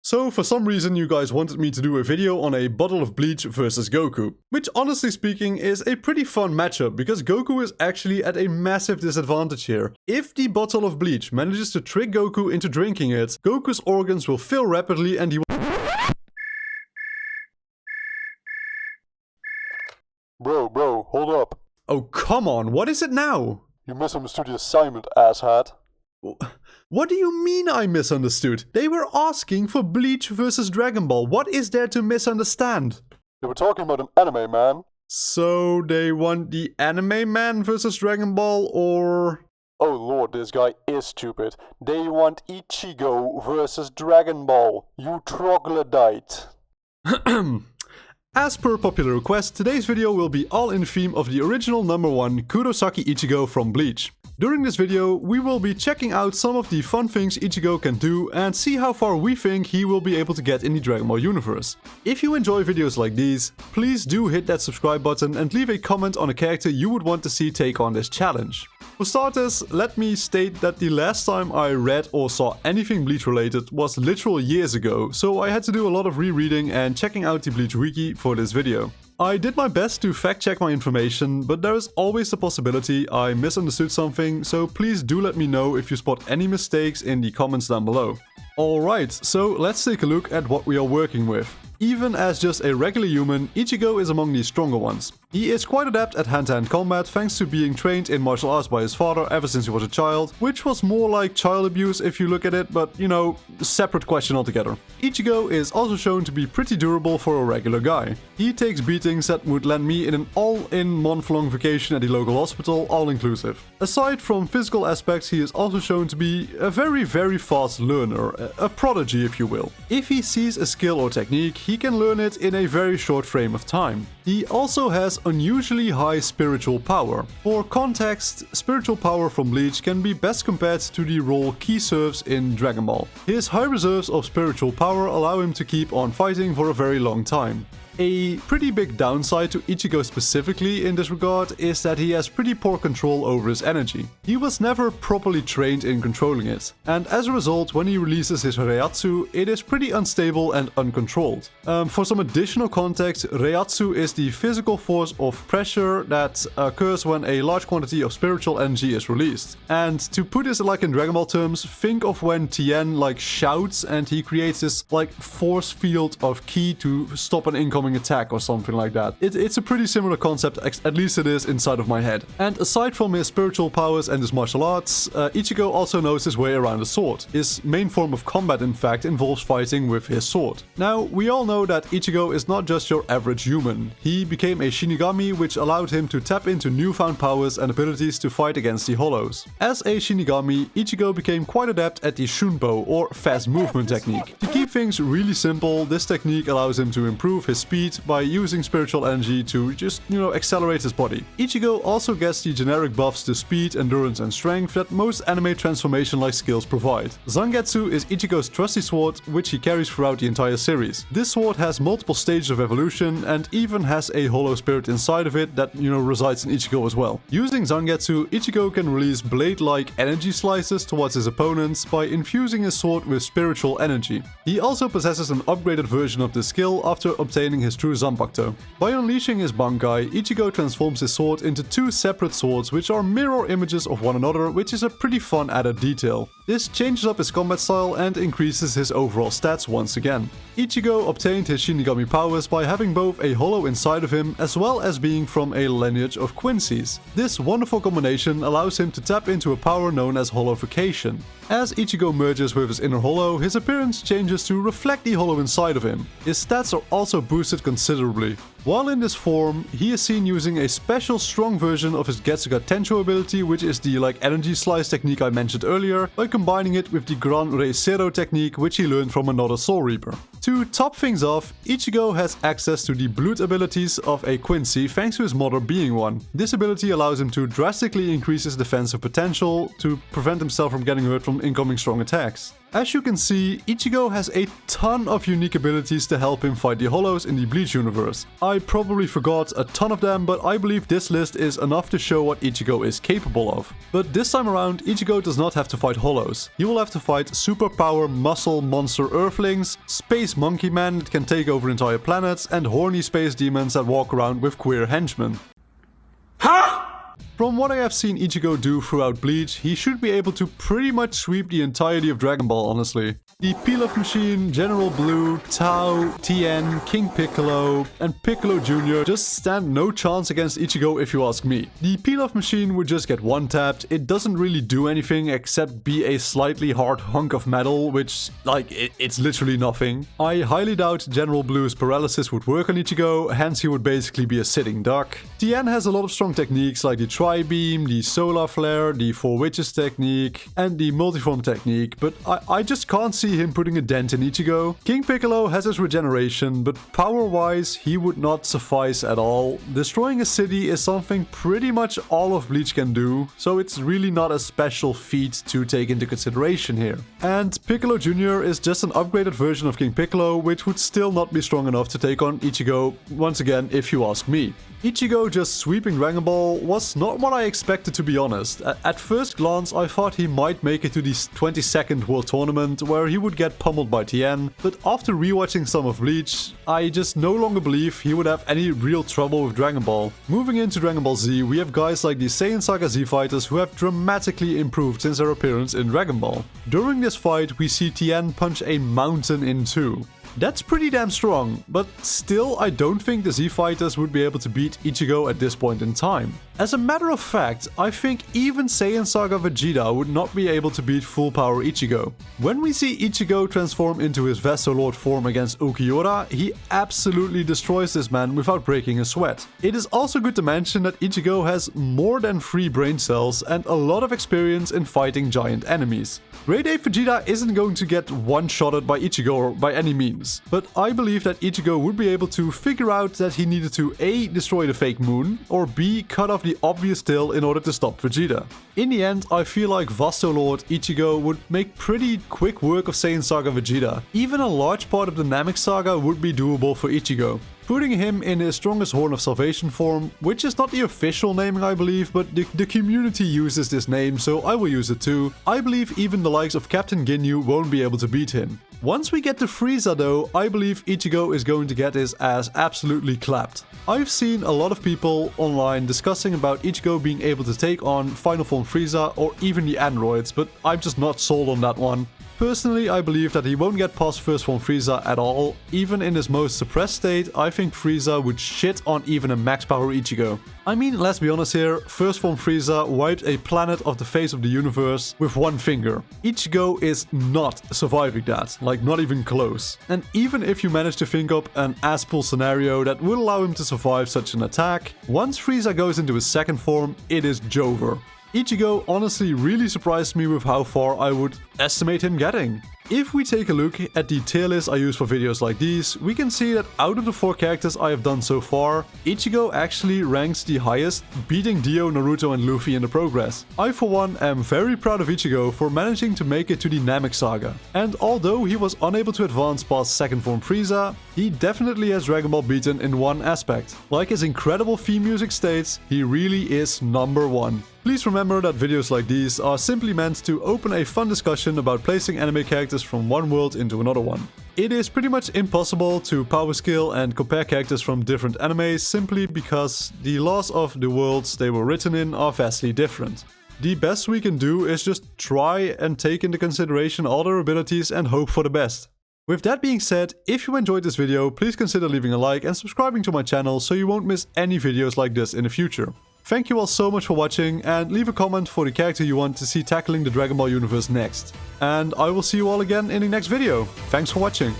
So for some reason you guys wanted me to do a video on a bottle of Bleach versus Goku, which honestly speaking is a pretty fun matchup because Goku is actually at a massive disadvantage here. If the bottle of Bleach manages to trick Goku into drinking it, Goku's organs will fill rapidly and he will... Bro, hold up. Oh come on, what is it now? You misunderstood the assignment, asshat. What do you mean I misunderstood? They were asking for Bleach versus Dragon Ball. What is there to misunderstand? They were talking about an anime, man. So they want the anime man versus Dragon Ball, or... Oh lord, this guy is stupid. They want Ichigo versus Dragon Ball, you troglodyte. As per popular request, today's video will be all in theme of the original #1 Kurosaki Ichigo from Bleach. During this video, we will be checking out some of the fun things Ichigo can do and see how far we think he will be able to get in the Dragon Ball universe. If you enjoy videos like these, please do hit that subscribe button and leave a comment on a character you would want to see take on this challenge. For starters, let me state that the last time I read or saw anything Bleach related was literal years ago, so I had to do a lot of rereading and checking out the Bleach wiki for this video. I did my best to fact check my information, but there is always the possibility I misunderstood something, so please do let me know if you spot any mistakes in the comments down below. Alright, so let's take a look at what we are working with. Even as just a regular human, Ichigo is among the stronger ones. He is quite adept at hand-to-hand combat thanks to being trained in martial arts by his father ever since he was a child, which was more like child abuse if you look at it, but you know, separate question altogether. Ichigo is also shown to be pretty durable for a regular guy. He takes beatings that would land me in an all-in month-long vacation at the local hospital, all-inclusive. Aside from physical aspects, he is also shown to be a very fast learner, a prodigy if you will. If he sees a skill or technique, he can learn it in a very short frame of time. He also has unusually high spiritual power. For context, spiritual power from Bleach can be best compared to the role Ki serves in Dragon Ball. His high reserves of spiritual power allow him to keep on fighting for a very long time. A pretty big downside to Ichigo specifically in this regard is that he has pretty poor control over his energy. He was never properly trained in controlling it, and as a result, when he releases his Reiatsu, it is pretty unstable and uncontrolled. For some additional context, Reiatsu is the physical force of pressure that occurs when a large quantity of spiritual energy is released. And to put this like in Dragon Ball terms, think of when Tien like shouts and he creates this like force field of Ki to stop an incoming attack or something like that. It's a pretty similar concept, at least it is inside of my head. And aside from his spiritual powers and his martial arts, Ichigo also knows his way around a sword. His main form of combat in fact involves fighting with his sword. Now, we all know that Ichigo is not just your average human. He became a Shinigami, which allowed him to tap into newfound powers and abilities to fight against the Hollows. As a Shinigami, Ichigo became quite adept at the Shunpo or fast movement technique. To keep things really simple, this technique allows him to improve his speed by using spiritual energy to just, accelerate his body. Ichigo also gets the generic buffs to speed, endurance and strength that most anime transformation-like skills provide. Zangetsu is Ichigo's trusty sword, which he carries throughout the entire series. This sword has multiple stages of evolution and even has a hollow spirit inside of it that, resides in Ichigo as well. Using Zangetsu, Ichigo can release blade-like energy slices towards his opponents by infusing his sword with spiritual energy. He also possesses an upgraded version of this skill after obtaining his true Zanpakuto. By unleashing his Bankai, Ichigo transforms his sword into two separate swords which are mirror images of one another, which is a pretty fun added detail. This changes up his combat style and increases his overall stats once again. Ichigo obtained his Shinigami powers by having both a hollow inside of him as well as being from a lineage of Quincy's. This wonderful combination allows him to tap into a power known as Hollowification. As Ichigo merges with his inner hollow, his appearance changes to reflect the hollow inside of him. His stats are also boosted considerably. While in this form, he is seen using a special strong version of his Getsuga Tensho ability, which is the energy slice technique I mentioned earlier, by combining it with the Gran Reisero technique, which he learned from another Soul Reaper. To top things off, Ichigo has access to the blood abilities of a Quincy thanks to his mother being one. This ability allows him to drastically increase his defensive potential to prevent himself from getting hurt from incoming strong attacks. As you can see, Ichigo has a ton of unique abilities to help him fight the Hollows in the Bleach universe. I probably forgot a ton of them, but I believe this list is enough to show what Ichigo is capable of. But this time around, Ichigo does not have to fight Hollows. He will have to fight superpower muscle monster Earthlings, space monkey men that can take over entire planets, and horny space demons that walk around with queer henchmen. From what I have seen Ichigo do throughout Bleach, he should be able to pretty much sweep the entirety of Dragon Ball, honestly. The Pilaf Machine, General Blue, Tao, Tien, King Piccolo, and Piccolo Jr. just stand no chance against Ichigo if you ask me. The Pilaf Machine would just get one-tapped, it doesn't really do anything except be a slightly hard hunk of metal, which, like, it's literally nothing. I highly doubt General Blue's paralysis would work on Ichigo, hence he would basically be a sitting duck. Tien has a lot of strong techniques like the Tri-Beam, the Solar Flare, the Four Witches technique, and the Multiform technique, but I just can't see him putting a dent in Ichigo. King Piccolo has his regeneration, but power-wise, he would not suffice at all. Destroying a city is something pretty much all of Bleach can do, so it's really not a special feat to take into consideration here. And Piccolo Jr. is just an upgraded version of King Piccolo, which would still not be strong enough to take on Ichigo, once again, if you ask me. Ichigo just sweeping Dragon Ball was not what I expected, to be honest. At first glance, I thought he might make it to the 22nd World Tournament, where he would get pummeled by Tien, but after rewatching some of Bleach, I just no longer believe he would have any real trouble with Dragon Ball. Moving into Dragon Ball Z, we have guys like the Saiyan Saga Z fighters who have dramatically improved since their appearance in Dragon Ball. During this fight, we see Tien punch a mountain in two. That's pretty damn strong, but still I don't think the Z fighters would be able to beat Ichigo at this point in time. As a matter of fact, I think even Saiyan Saga Vegeta would not be able to beat full power Ichigo. When we see Ichigo transform into his Vassal Lord form against Ulquiorra, he absolutely destroys this man without breaking a sweat. It is also good to mention that Ichigo has more than 3 brain cells and a lot of experience in fighting giant enemies. Grade 8 Vegeta isn't going to get one-shotted by Ichigo by any means, but I believe that Ichigo would be able to figure out that he needed to A. destroy the fake moon, or B. cut off the obvious tail in order to stop Vegeta. In the end, I feel like Vassal Lord Ichigo would make pretty quick work of Saiyan Saga Vegeta. Even a large part of the Namek Saga would be doable for Ichigo. Putting him in his strongest Horn of Salvation form, which is not the official naming I believe, but the community uses this name, so I will use it too. I believe even the likes of Captain Ginyu won't be able to beat him. Once we get to Frieza though, I believe Ichigo is going to get his ass absolutely clapped. I've seen a lot of people online discussing about Ichigo being able to take on Final Form Frieza or even the androids, but I'm just not sold on that one. Personally, I believe that he won't get past First Form Frieza at all. Even in his most suppressed state, I think Frieza would shit on even a max power Ichigo. I mean, let's be honest here, First Form Frieza wiped a planet off the face of the universe with one finger. Ichigo is not surviving that, like not even close. And even if you manage to think up an ass-pull scenario that would allow him to survive such an attack, once Frieza goes into his second form, it is Jover. Ichigo honestly really surprised me with how far I would estimate him getting. If we take a look at the tier list I use for videos like these, we can see that out of the 4 characters I have done so far, Ichigo actually ranks the highest, beating Dio, Naruto and Luffy in the progress. I for one am very proud of Ichigo for managing to make it to the Namek Saga. And although he was unable to advance past second form Frieza, he definitely has Dragon Ball beaten in one aspect. Like his incredible theme music states, he really is number 1. Please remember that videos like these are simply meant to open a fun discussion about placing anime characters from one world into another one. It is pretty much impossible to power scale and compare characters from different animes simply because the laws of the worlds they were written in are vastly different. The best we can do is just try and take into consideration all their abilities and hope for the best. With that being said, if you enjoyed this video, please consider leaving a like and subscribing to my channel so you won't miss any videos like this in the future. Thank you all so much for watching, and leave a comment for the character you want to see tackling the Dragon Ball universe next. And I will see you all again in the next video. Thanks for watching.